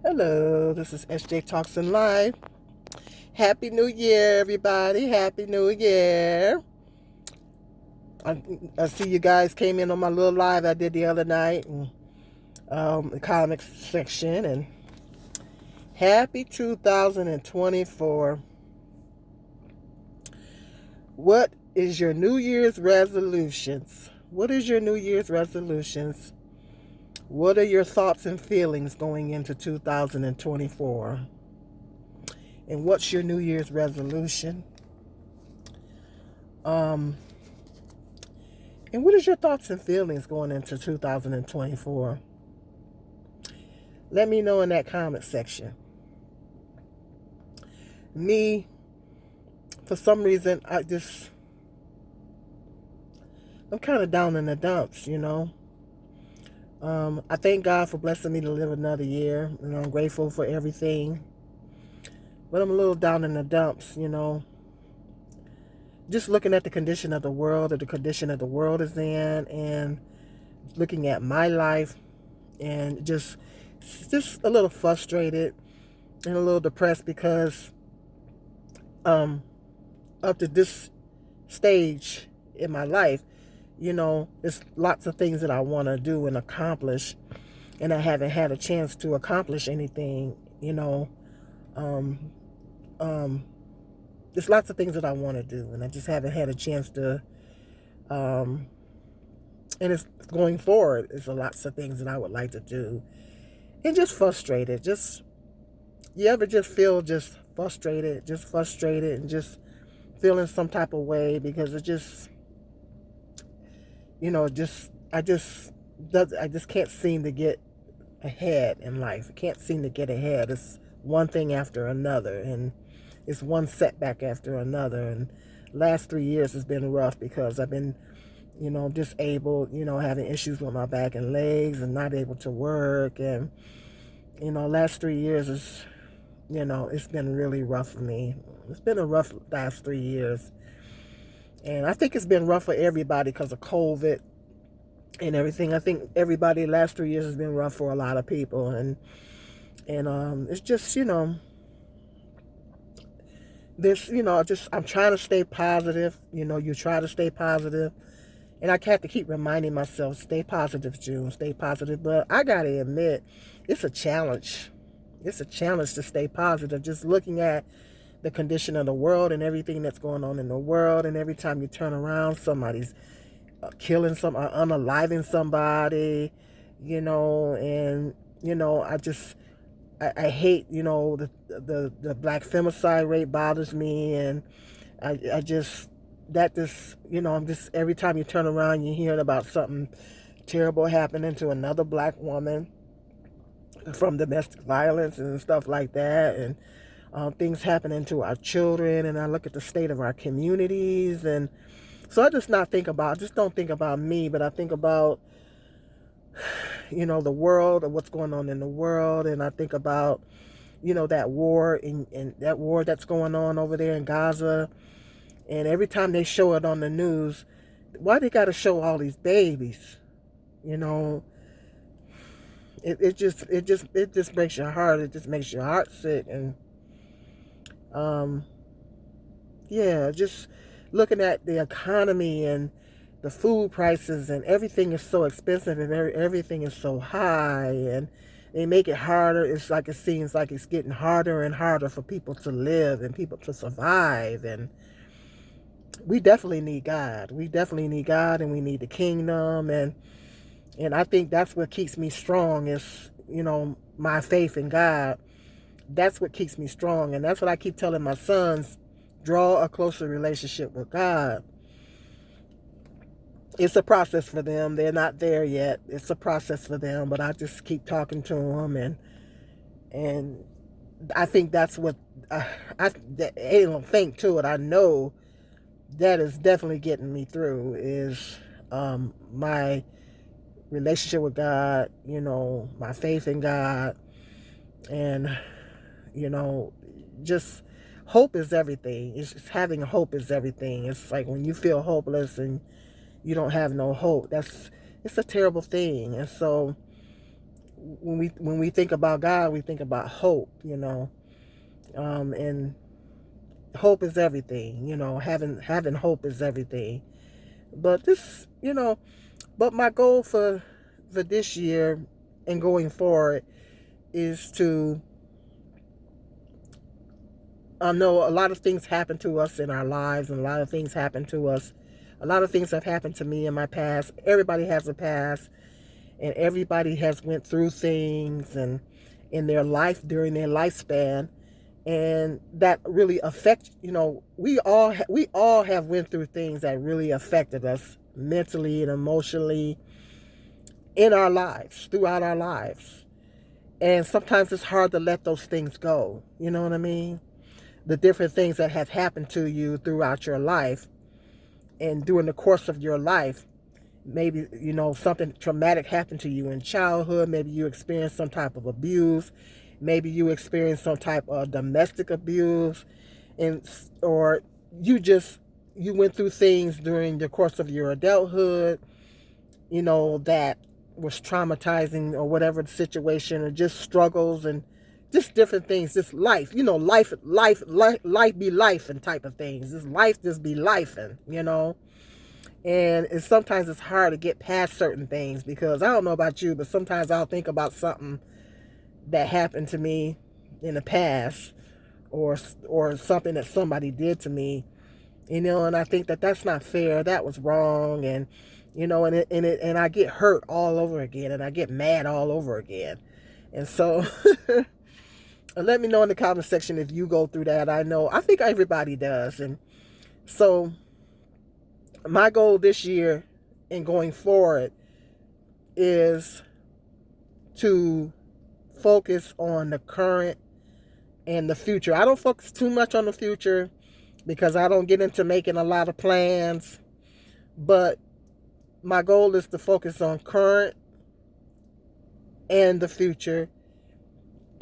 Hello, this is SJ Talks in Live. Happy New Year, everybody. Happy New Year. I, I see you guys came in on my little live I did the other night, and the comics section. And happy 2024. What is your New Year's resolutions? What is your New Year's resolutions? What are your thoughts and feelings going into 2024? And what's your New Year's resolution? Um, And what is your thoughts and feelings going into 2024? Let me know in that comment section. Me, for some reason, I'm kind of down in the dumps. I thank God for blessing me to live another year. I'm grateful for everything. But I'm a little down in the dumps. Just looking at the condition of the world, or the condition that the world is in, and looking at my life, and just a little frustrated and a little depressed because um up to this stage in my life, there's lots of things that I want to do and accomplish, and I haven't had a chance to accomplish anything. um um there's lots of things that I want to do, and I just haven't had a chance to. um and it's going forward, there's lots of things that I would like to do, and just frustrated. Just, you ever just feel just frustrated, and just feeling some type of way because it just, just I just can't seem to get ahead in life. I can't seem to get ahead. It's one thing after another, and it's one setback after another. And last 3 years has been rough because I've been, disabled, having issues with my back and legs, and not able to work. And last 3 years is, it's been really rough for me. It's been a rough last 3 years. And I think it's been rough for everybody because of COVID and everything. I think everybody the last 3 years has been rough for a lot of people. And it's just, this, just, I'm trying to stay positive. You try to stay positive. And I have to keep reminding myself, stay positive, June, stay positive. But I got to admit, it's a challenge. It's a challenge to stay positive. Just looking at the condition of the world and everything that's going on in the world. And every time you turn around, somebody's killing unaliving somebody, and, I hate, the black femicide rate bothers me. And I just, I'm just, every time you turn around, you're hearing about something terrible happening to another black woman from domestic violence and stuff like that. And things happening to our children. And I look at the state of our communities. And so I just don't think about me, but I think about, the world, and what's going on in the world. And I think about, that war, and that war that's going on over there in Gaza. And every time they show it on the news, why they got to show all these babies? You know, it just breaks your heart. It just makes your heart sick. And um, yeah, just looking at the economy and the food prices, and everything is so expensive, and everything is so high, and they make it harder. It's like, it seems like it's getting harder and harder for people to live and people to survive. And we definitely need God. We definitely need God, and we need the kingdom. And I think that's what keeps me strong is, my faith in God. That's what keeps me strong. And that's what I keep telling my sons: draw a closer relationship with God. It's a process for them. They're not there yet. It's a process for them, but I just keep talking to them. And I think that's what I don't think to it. I know that is definitely getting me through is my relationship with God, my faith in God. And, you know, just hope is everything. It's having hope is everything. It's like when you feel hopeless and you don't have no hope, it's a terrible thing. And so when we think about God, we think about hope, and hope is everything. Having hope is everything. But but my goal for this year and going forward is to. I know a lot of things happen to us in our lives, and a lot of things happen to us. A lot of things have happened to me in my past. Everybody has a past, and everybody has went through things and in their life during their lifespan, and that really affect. We all have went through things that really affected us mentally and emotionally in our lives, throughout our lives. And sometimes it's hard to let those things go. You know what I mean? The different things that have happened to you throughout your life and during the course of your life. Maybe, something traumatic happened to you in childhood. Maybe you experienced some type of abuse. Maybe you experienced some type of domestic abuse. Or you went through things during the course of your adulthood, that was traumatizing, or whatever the situation, or just struggles and just different things. Just life, life be life and type of things. This life just be life, and sometimes it's hard to get past certain things, because I don't know about you, but sometimes I'll think about something that happened to me in the past, or something that somebody did to me, and I think that that's not fair. That was wrong, and and I get hurt all over again, and I get mad all over again, and so. Let me know in the comment section if you go through that. I think everybody does, and so my goal this year and going forward is to focus on the current and the future. I don't focus too much on the future because I don't get into making a lot of plans, but my goal is to focus on current and the future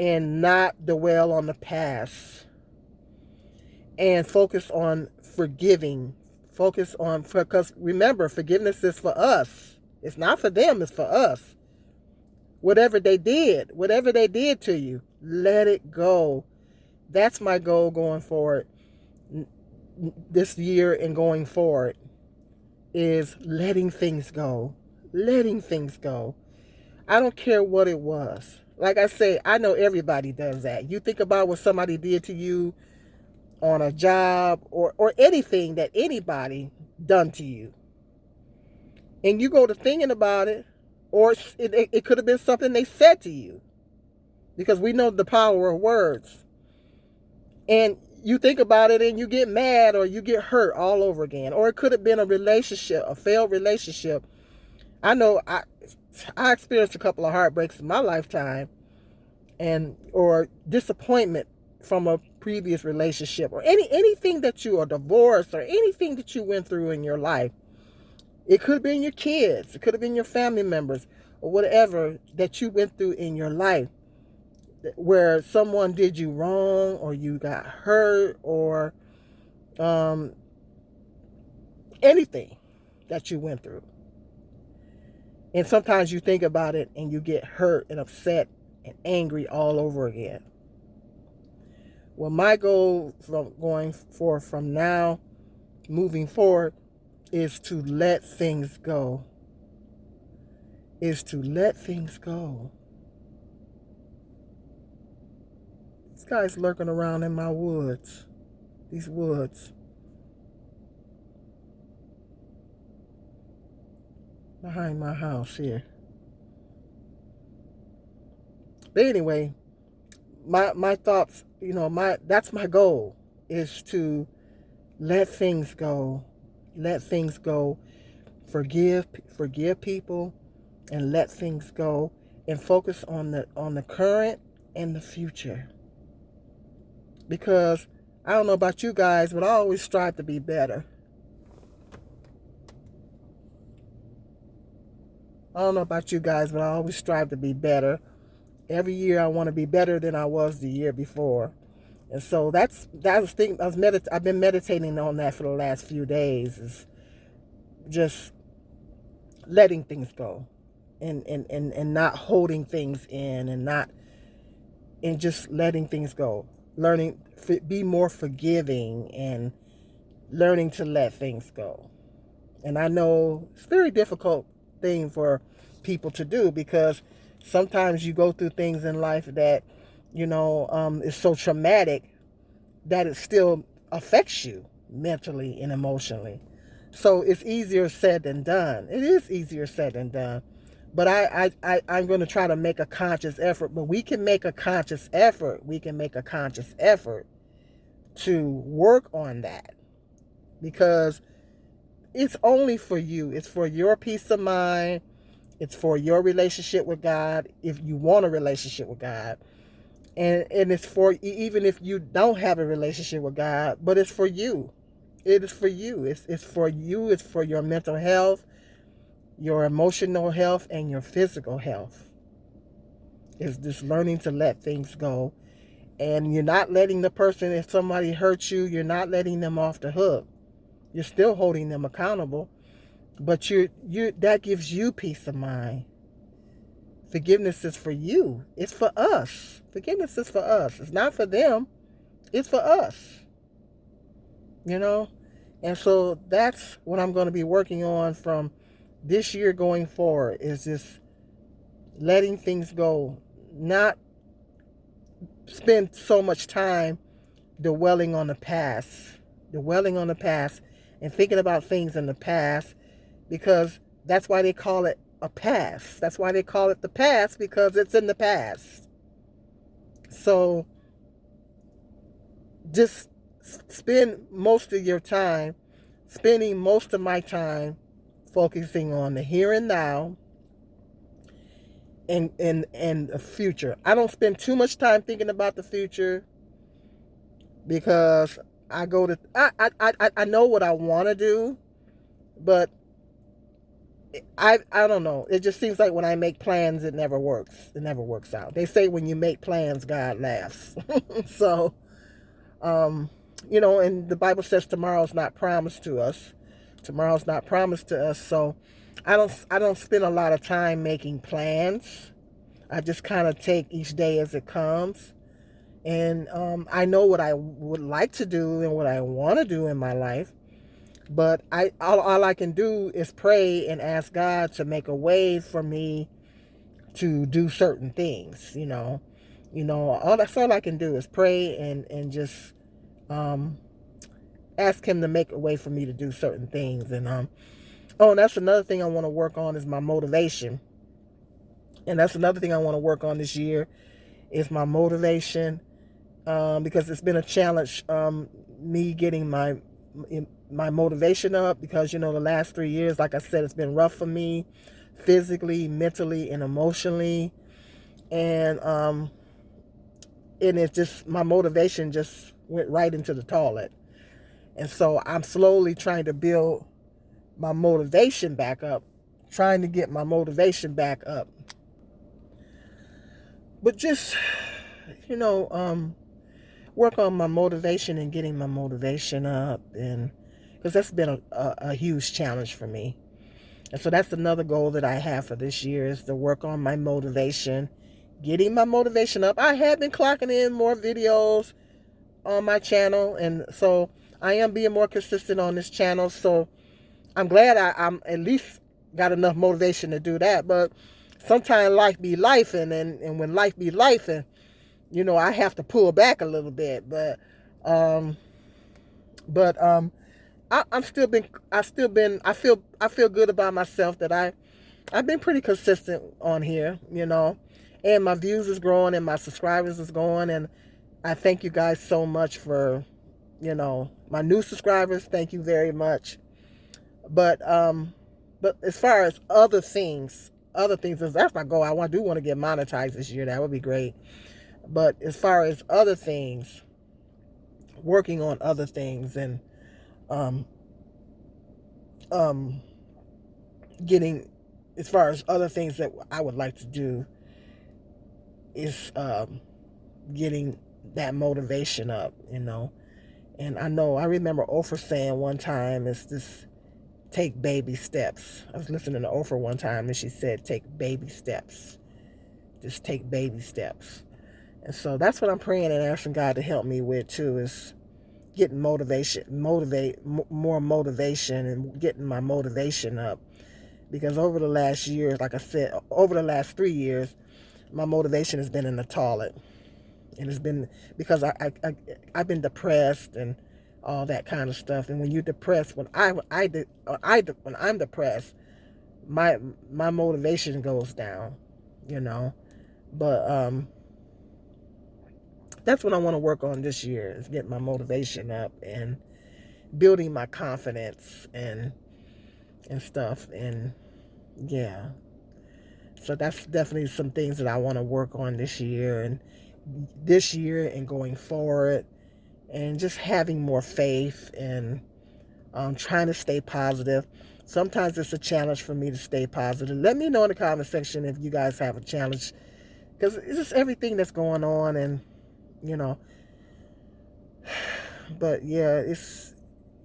and not dwell on the past, and focus on forgiving. Because remember, forgiveness is for us. It's not for them, it's for us. Whatever they did to you, let it go. That's my goal going forward this year and going forward, is letting things go. Letting things go. I don't care what it was. Like I say, I know everybody does that. You think about what somebody did to you on a job, or anything that anybody done to you, and you go to thinking about it, or it could have been something they said to you, because we know the power of words, and you think about it and you get mad or you get hurt all over again. Or it could have been a relationship, a failed relationship. I know I experienced a couple of heartbreaks in my lifetime, or disappointment from a previous relationship, or anything that you are divorced, or anything that you went through in your life. It could have been your kids, it could have been your family members, or whatever that you went through in your life, where someone did you wrong, or you got hurt, or anything that you went through. And sometimes you think about it and you get hurt and upset and angry all over again. Well, my goal from now, moving forward, is to let things go. This guy's lurking around in my woods. These woods. Behind my house here. But anyway, my thoughts, that's my goal, is to let things go. Let things go. Forgive people, and let things go, and focus on the current and the future. Because I don't know about you guys, but I always strive to be better. I don't know about you guys, but I always strive to be better. Every year I want to be better than I was the year before. And so I've been meditating on that for the last few days, is just letting things go. and not holding things in, and just letting things go. Learning, be more forgiving, and learning to let things go. And I know it's a very difficult thing for people to do, because sometimes you go through things in life that, is so traumatic that it still affects you mentally and emotionally. So it's easier said than done. It is easier said than done. But I'm going to try to make a conscious effort. But we can make a conscious effort. We can make a conscious effort to work on that, because it's only for you. It's for your peace of mind. It's for your relationship with God, if you want a relationship with God. And it's for, even if you don't have a relationship with God, but it's for you. It is for you. It's for you. It's for your mental health, your emotional health, and your physical health. It's just learning to let things go. And you're not letting the person, if somebody hurts you, you're not letting them off the hook. You're still holding them accountable, but you that gives you peace of mind. Forgiveness is for you. It's for us. Forgiveness is for us. It's not for them. It's for us. You know? And so that's what I'm going to be working on from this year going forward, is just letting things go. Not spend so much time dwelling on the past. Dwelling on the past and thinking about things in the past, because that's why they call it a past. That's why they call it the past, because it's in the past. So just spend most of your time, spending most of my time focusing on the here and now, and the future. I don't spend too much time thinking about the future, because I know what I want to do, but I don't know. It just seems like when I make plans, it never works. It never works out. They say when you make plans, God laughs. So, and the Bible says tomorrow's not promised to us. Tomorrow's not promised to us. So, I don't spend a lot of time making plans. I just kind of take each day as it comes. And I know what I would like to do and what I want to do in my life. But all I can do is pray and ask God to make a way for me to do certain things. That's all I can do is pray and just ask Him to make a way for me to do certain things. And and that's another thing I want to work on, is my motivation. And that's another thing I want to work on this year, is my motivation, because it's been a challenge, me getting my motivation up, because the last 3 years, like I said, it's been rough for me, physically, mentally, and emotionally. And it's just, my motivation just went right into the toilet. And so I'm slowly trying to build my motivation back up, trying to get my motivation back up. But just, work on my motivation and getting my motivation up, and because that's been a huge challenge for me. And so that's another goal that I have for this year, is to work on my motivation, getting my motivation up. I have been clocking in more videos on my channel, and so I am being more consistent on this channel. So I'm glad I'm at least got enough motivation to do that. But sometimes life be life, and when life be life, and I have to pull back a little bit. But I feel good about myself, that I've been pretty consistent on here, and my views is growing and my subscribers is growing, and I thank you guys so much for, my new subscribers. Thank you very much. But as far as other things, that's my goal. I do want to get monetized this year. That would be great. But as far as other things, working on other things, and getting, as far as other things that I would like to do, is getting that motivation up, And I remember Oprah saying one time, it's this take baby steps. I was listening to Oprah one time and she said, take baby steps. Just take baby steps. And so that's what I'm praying and asking God to help me with too, is getting more motivation and getting my motivation up. Because over the last year, like I said, over the last 3 years, my motivation has been in the toilet. And it's been because I've been depressed and all that kind of stuff. And when you're depressed, when I'm depressed, my motivation goes down, you know. But that's what I want to work on this year, is getting my motivation up and building my confidence and stuff. And yeah, so that's definitely some things that I want to work on this year and going forward, and just having more faith and trying to stay positive. Sometimes it's a challenge for me to stay positive. Let me know in the comment section if you guys have a challenge, because it's just everything that's going on, and you know, but yeah, it's,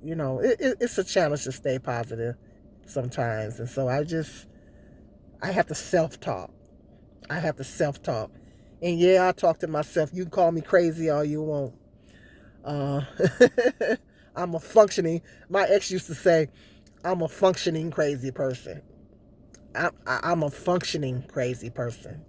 you know, it's a challenge to stay positive sometimes. And so I have to self-talk. And yeah, I talk to myself. You can call me crazy all you want. Uh, my ex used to say, I'm a functioning crazy person. I'm a functioning crazy person.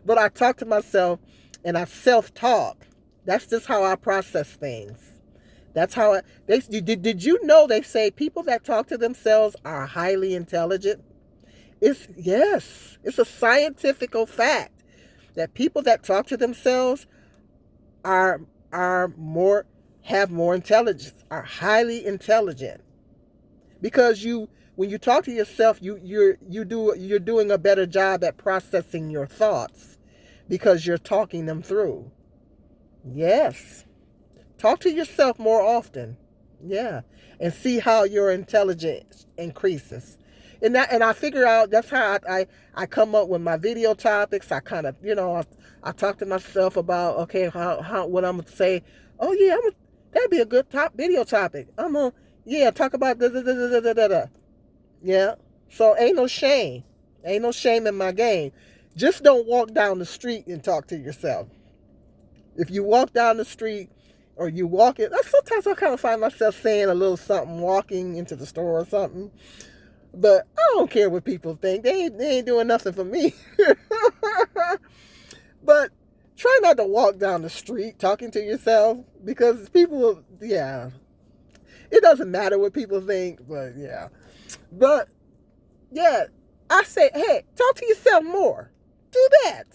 But I talk to myself and I self-talk. That's just how I process things. That's how did you know they say people that talk to themselves are highly intelligent? It's a scientific fact that people that talk to themselves are more have more intelligence, are highly intelligent. Because when you talk to yourself, you're doing a better job at processing your thoughts because you're talking them through. Yes. Talk to yourself more often. Yeah. And see how your intelligence increases. And I figure out that's how I come up with my video topics. I kind of, I talk to myself about, okay, how what I'm going to say. Oh yeah, that'd be a good video topic. I'm going to talk about da da da da da da da. Yeah. So ain't no shame. Ain't no shame in my game. Just don't walk down the street and talk to yourself. If you walk down the street or you walk it, sometimes I kind of find myself saying a little something walking into the store or something. But I don't care what people think. They ain't doing nothing for me. But try not to walk down the street talking to yourself, because people, yeah. It doesn't matter what people think, but yeah. But yeah, I say, hey, talk to yourself more. Do that.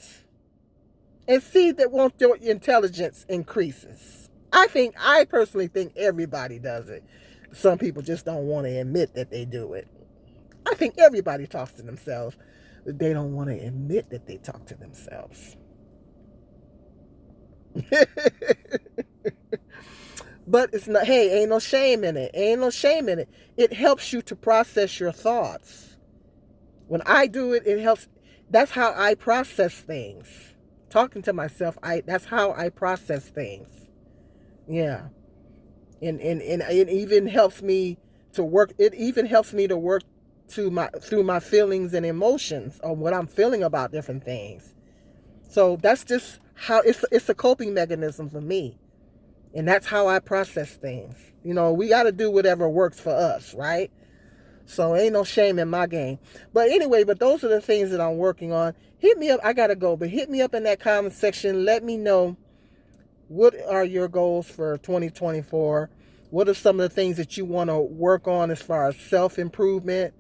And see that once your intelligence increases. I personally think everybody does it. Some people just don't want to admit that they do it. I think everybody talks to themselves, but they don't want to admit that they talk to themselves. But it's not, hey, ain't no shame in it. Ain't no shame in it. It helps you to process your thoughts. When I do it, it helps. That's how I process things. Talking to myself, that's how I process things. Yeah. And it even helps me to work. It even helps me to work through my feelings and emotions on what I'm feeling about different things. So that's just how it's a coping mechanism for me. And that's how I process things. We got to do whatever works for us, right? So ain't no shame in my game. But anyway, those are the things that I'm working on. Hit me up. I got to go, but hit me up in that comment section. Let me know, what are your goals for 2024? What are some of the things that you want to work on as far as self-improvement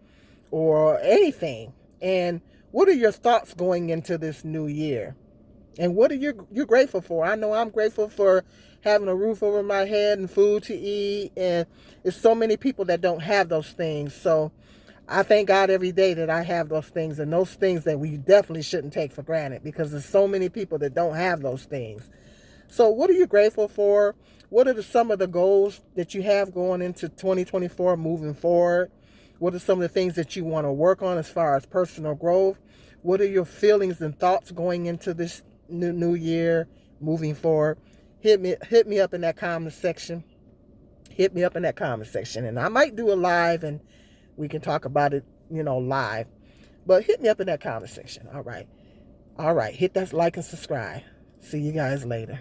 or anything? And what are your thoughts going into this new year? And what are you grateful for? I know I'm grateful for having a roof over my head and food to eat. And there's so many people that don't have those things. So I thank God every day that I have those things, and those things that we definitely shouldn't take for granted, because there's so many people that don't have those things. So what are you grateful for? What are some of the goals that you have going into 2024 moving forward? What are some of the things that you want to work on as far as personal growth? What are your feelings and thoughts going into this new year moving forward? hit me up in that comment section. Hit me up in that comment section, and I might do a live and we can talk about it, live. But hit me up in that comment section. All right. Hit that like and subscribe. See you guys later.